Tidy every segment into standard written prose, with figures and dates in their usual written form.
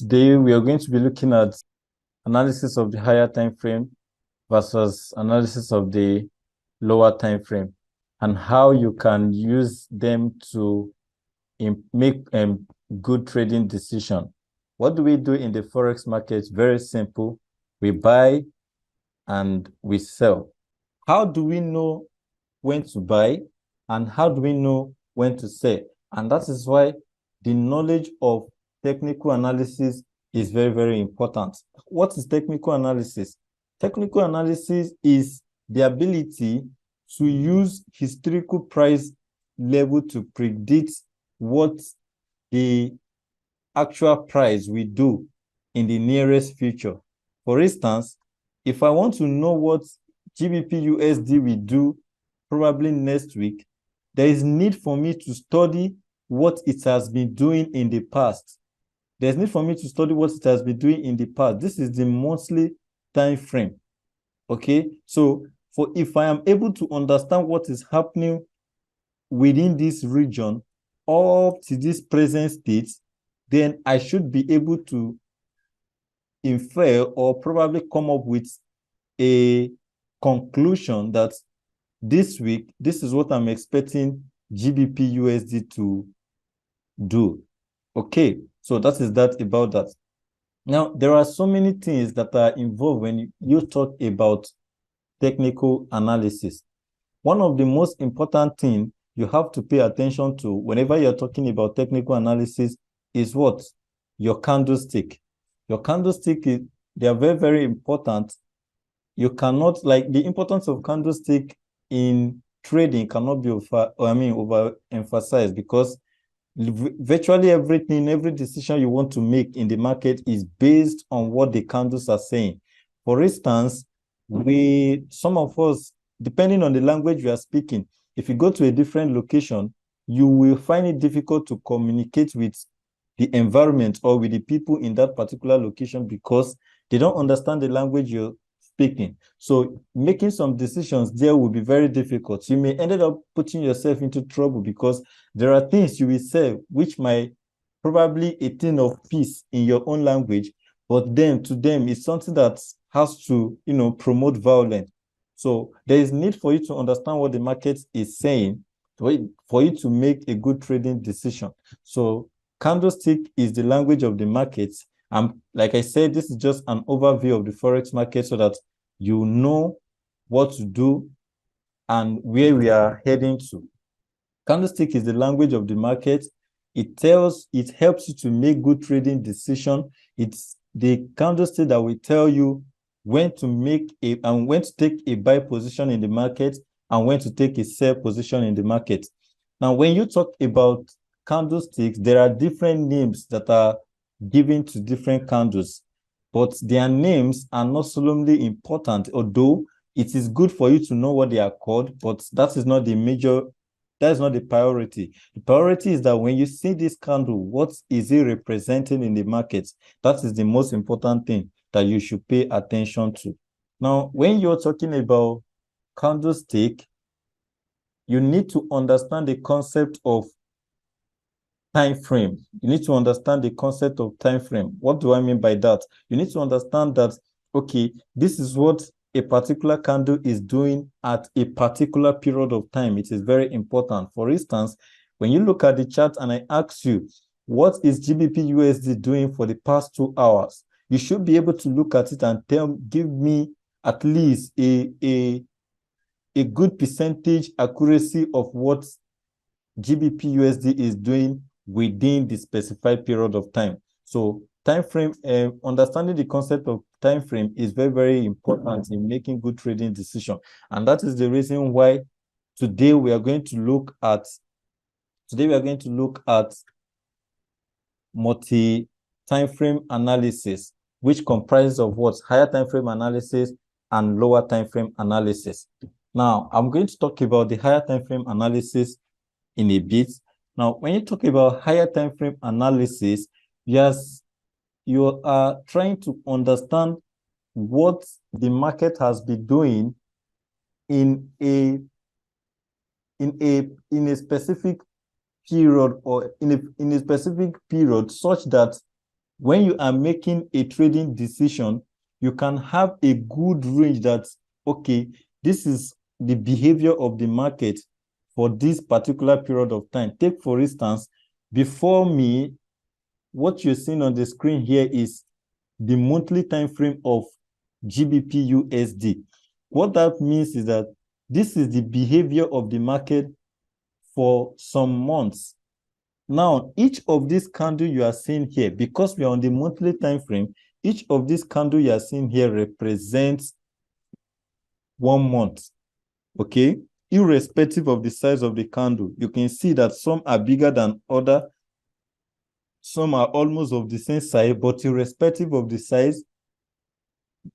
Today we are going to be looking at analysis of the higher time frame versus analysis of the lower time frame, and how you can use them to make good trading decision. What do we do in the Forex market? Very simple. We buy and we sell. How do we know when to buy and how do we know when to sell? And that is why the knowledge of technical analysis is very, very important. What is technical analysis? Technical analysis is the ability to use historical price level to predict what the actual price will do in the nearest future. For instance, if I want to know what GBP USD will do probably next week, there is need for me to study what it has been doing in the past. There's need for me to study what it has been doing in the past. This is the monthly time frame. Okay, so if I am able to understand what is happening within this region up to this present state, then I should be able to infer or probably come up with a conclusion that this week, this is what I'm expecting GBP USD to do. Okay, so that is that about that. Now, there are so many things that are involved when you talk about technical analysis. One of the most important things you have to pay attention to whenever you're talking about technical analysis is what? Your candlestick. Your candlestick, they are very, very important. You cannot, like, the importance of candlestick in trading cannot be overemphasized, because virtually everything, every decision you want to make in the market is based on what the candles are saying. For instance, some of us, depending on the language you are speaking, if you go to a different location, you will find it difficult to communicate with the environment or with the people in that particular location because they don't understand the language you're speaking. So making some decisions there will be very difficult. You may end up putting yourself into trouble because there are things you will say which might probably a thing of peace in your own language, but then to them it's something that has to, promote violence. So there is need for you to understand what the market is saying for you to make a good trading decision. So candlestick is the language of the markets. Like I said, this is just an overview of the Forex market so that you know what to do and where we are heading to. Candlestick is the language of the market. It helps you to make good trading decision. It's the candlestick that will tell you when to take a buy position in the market and when to take a sell position in the market. Now, when you talk about candlesticks, there are different names that are given to different candles, but their names are not solemnly important, although it is good for you to know what they are called, but that is not the priority. The priority is that when you see this candle, what is it representing in the market? That is the most important thing that you should pay attention to. Now, when you're talking about candlestick, you need to understand the concept of time frame. You need to understand the concept of time frame. What do I mean by that? You need to understand that, okay, this is what a particular candle is doing at a particular period of time. It is very important. For instance, when you look at the chart and I ask you, what is GBP USD doing for the past 2 hours? You should be able to look at it and give me at least a good percentage accuracy of what GBP USD is doing within the specified period of time. So time frame, understanding the concept of time frame is very, very important in making good trading decision. And that is the reason why today we are going to look at multi-time frame analysis, which comprises of what? Higher time frame analysis and lower time frame analysis. Now, I'm going to talk about the higher time frame analysis in a bit. Now, when you talk about higher time frame analysis, yes, you are trying to understand what the market has been doing in a specific period or in a specific period, such that when you are making a trading decision, you can have a good range that, okay, this is the behavior of the market for this particular period of time. Take, for instance, before me, what you're seeing on the screen here is the monthly time frame of GBP USD. What that means is that this is the behavior of the market for some months. Now, each of these candles you are seeing here, because we are on the monthly time frame, each of these candles you are seeing here represents 1 month. Okay, irrespective of the size of the candle, you can see that some are bigger than other, some are almost of the same size, but irrespective of the size,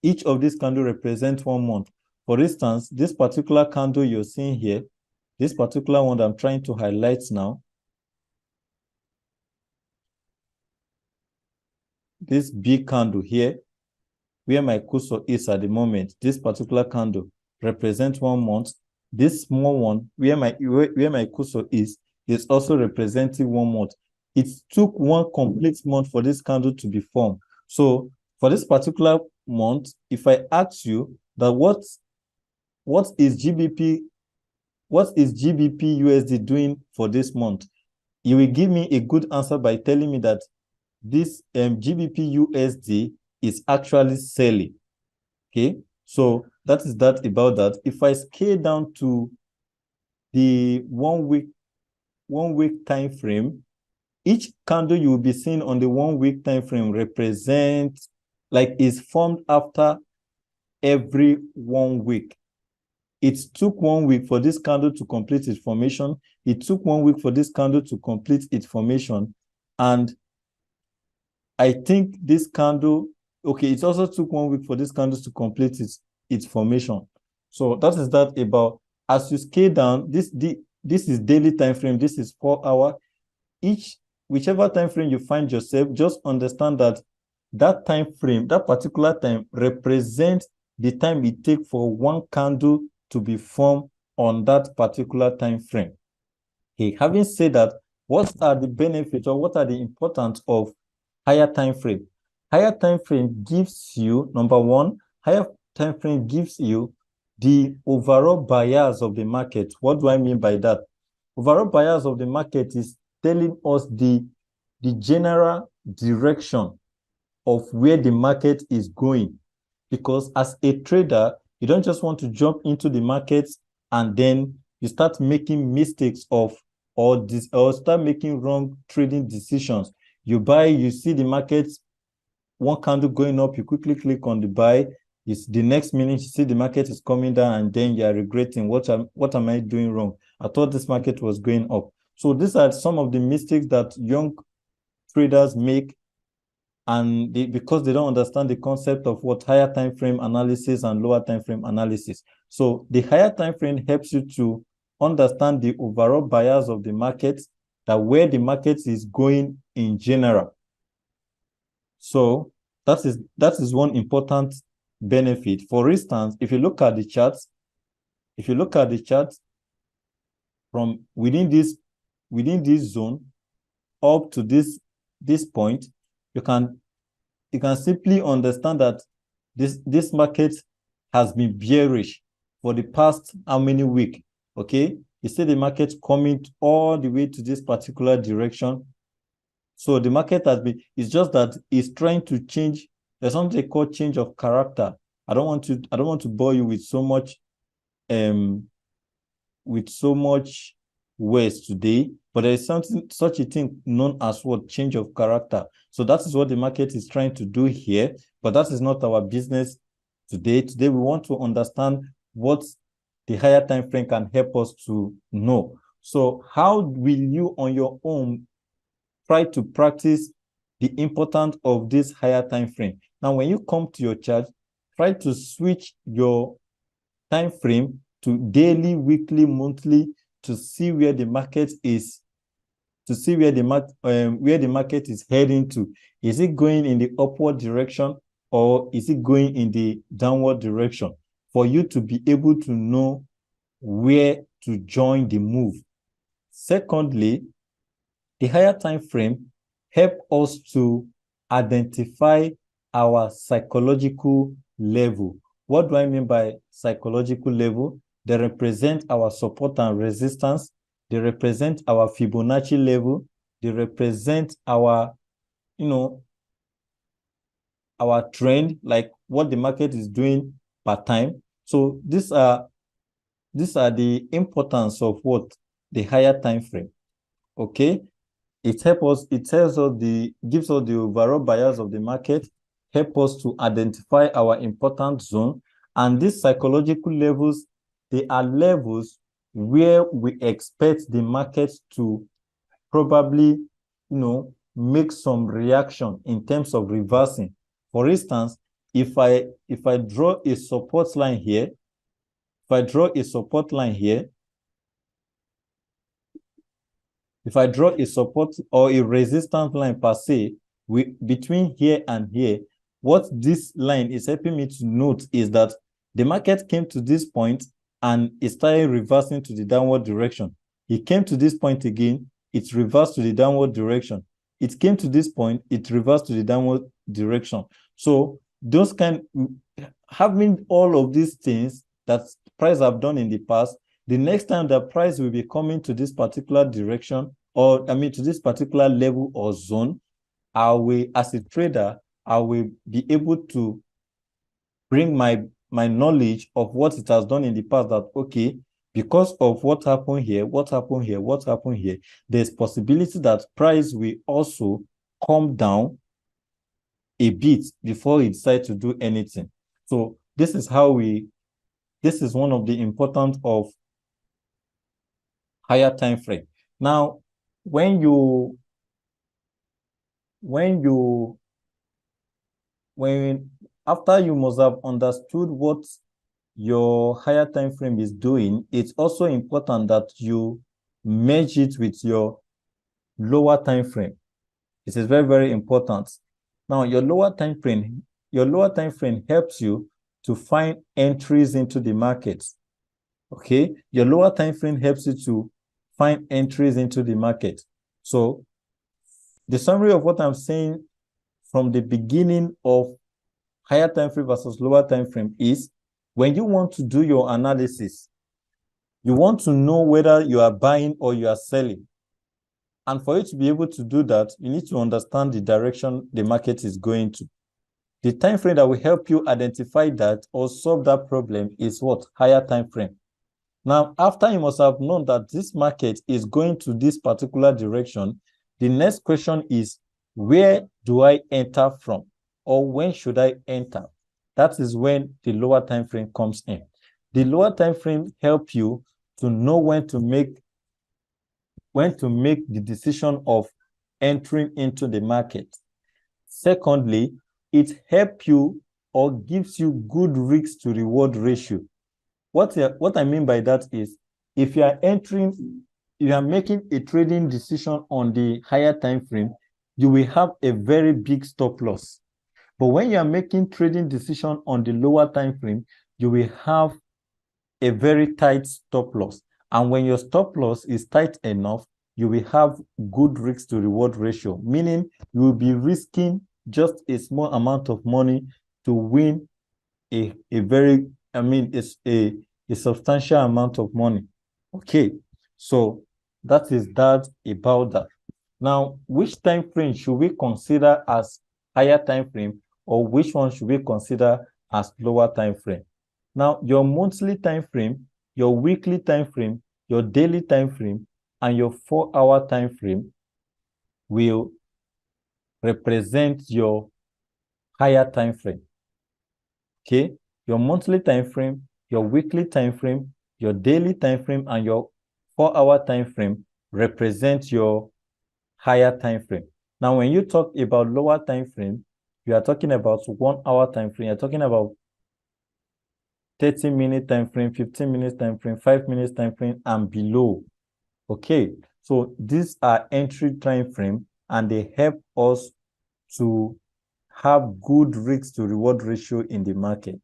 each of these candles represents 1 month. For instance, this particular candle you're seeing here, this particular one that I'm trying to highlight now, this big candle here, where my cursor is at the moment, this particular candle represents 1 month. This small one, where my cursor is also representing 1 month. It took 1 complete month for this candle to be formed. So for this particular month, if I ask you that what is GBP USD doing for this month, you will give me a good answer by telling me that this GBP USD is actually selling. Okay, so that is that about that. If I scale down to the 1 week time frame, each candle you will be seeing on the 1 week time frame represents, like, is formed after every 1 week. It took 1 week for this candle to complete its formation. It took 1 week for this candle to complete its formation. And I think this candle, okay, it also took 1 week for this candle to complete its formation. So that is that about, as you scale down, this is daily time frame, this is 4 hour. Whichever time frame you find yourself, just understand that that time frame, that particular time, represents the time it takes for 1 candle to be formed on that particular time frame. Okay, having said that, what are the benefits or what are the importance of higher time frame? Higher time frame gives you, number one, higher time frame gives you the overall bias of the market. What do I mean by that? Overall bias of the market is telling us the general direction of where the market is going. Because as a trader, you don't just want to jump into the markets and then you start making mistakes or start making wrong trading decisions. You buy, you see the market, 1 candle going up, you quickly click on the buy. The next minute you see the market is coming down, and then you are regretting, what am I doing wrong? I thought this market was going up. So these are some of the mistakes that young traders make, and because they don't understand the concept of what higher time frame analysis and lower time frame analysis. So the higher time frame helps you to understand the overall bias of the market, that where the market is going in general. So that is one important benefit. For instance, if you look at the charts, from within this zone up to this point, you can simply understand that this market has been bearish for the past how many weeks. Okay, you see the market coming all the way to this particular direction. So the market has been, it's just that it's trying to change. There's something they call change of character. I don't want to bore you with so much words today, but there is such a thing known as what change of character. So that is what the market is trying to do here, but that is not our business today. Today we want to understand what the higher time frame can help us to know. So how will you on your own try to practice the importance of this higher time frame? Now, when you come to your chart, try to switch your time frame to daily, weekly, monthly, to see where the market is, where the market is heading to. Is it going in the upward direction or is it going in the downward direction? For you to be able to know where to join the move. Secondly, the higher time frame help us to identify our psychological level. What do I mean by psychological level? They represent our support and resistance. They represent our Fibonacci level. They represent our, our trend, like what the market is doing per time. So these are the importance of what the higher time frame. Okay, it tells us gives us the overall bias of the market, help us to identify our important zone. And these psychological levels, they are levels where we expect the market to probably, make some reaction in terms of reversing. For instance, if I draw a support line here, if I draw a support line here, if I draw a support or a resistance line per se, between here and here, what this line is helping me to note is that the market came to this point and it started reversing to the downward direction. It came to this point again, it reversed to the downward direction. It came to this point, it reversed to the downward direction. So having all of these things that price have done in the past, the next time the price will be coming to this particular direction, or to this particular level or zone, as a trader, I will be able to bring my knowledge of what it has done in the past, that okay, because of what happened here, there's possibility that price will also come down a bit before it decides to do anything. So this is one of the importance of higher time frame. Now, after you must have understood what your higher time frame is doing, it's also important that you merge it with your lower time frame. It is very, very important. Now, your lower time frame helps you to find entries into the market. Okay, your lower time frame helps you to find entries into the market. So the summary of what I'm saying from the beginning of higher time frame versus lower time frame is, when you want to do your analysis, you want to know whether you are buying or you are selling. And for you to be able to do that, you need to understand the direction the market is going to. The time frame that will help you identify that or solve that problem is what? Higher time frame. Now, after you must have known that this market is going to this particular direction, the next question is, where do I enter from? Or when should I enter? That is when the lower time frame comes in. The lower time frame helps you to know when to make the decision of entering into the market. Secondly, it helps you or gives you good risk to reward ratio. What I mean by that is, if you are making a trading decision on the higher time frame, you will have a very big stop loss. But when you are making trading decision on the lower time frame, you will have a very tight stop loss. And when your stop loss is tight enough, you will have good risk to reward ratio, meaning you will be risking just a small amount of money to win a substantial amount of money. Okay, so that is that about that. Now, which time frame should we consider as higher time frame, or which one should we consider as lower time frame? Now, your monthly time frame, your weekly time frame, your daily time frame, and your 4-hour time frame will represent your higher time frame. Okay, your monthly time frame, your weekly time frame, your daily time frame, and your 4-hour time frame represent your higher time frame. Now, when you talk about lower time frame, you are talking about 1-hour time frame. You're talking about 30-minute time frame, 15 minutes time frame, 5 minutes time frame, and below. Okay, so these are entry time frame, and they help us to have good risk to reward ratio in the market.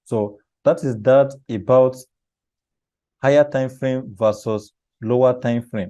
So that is that about higher time frame versus lower time frame.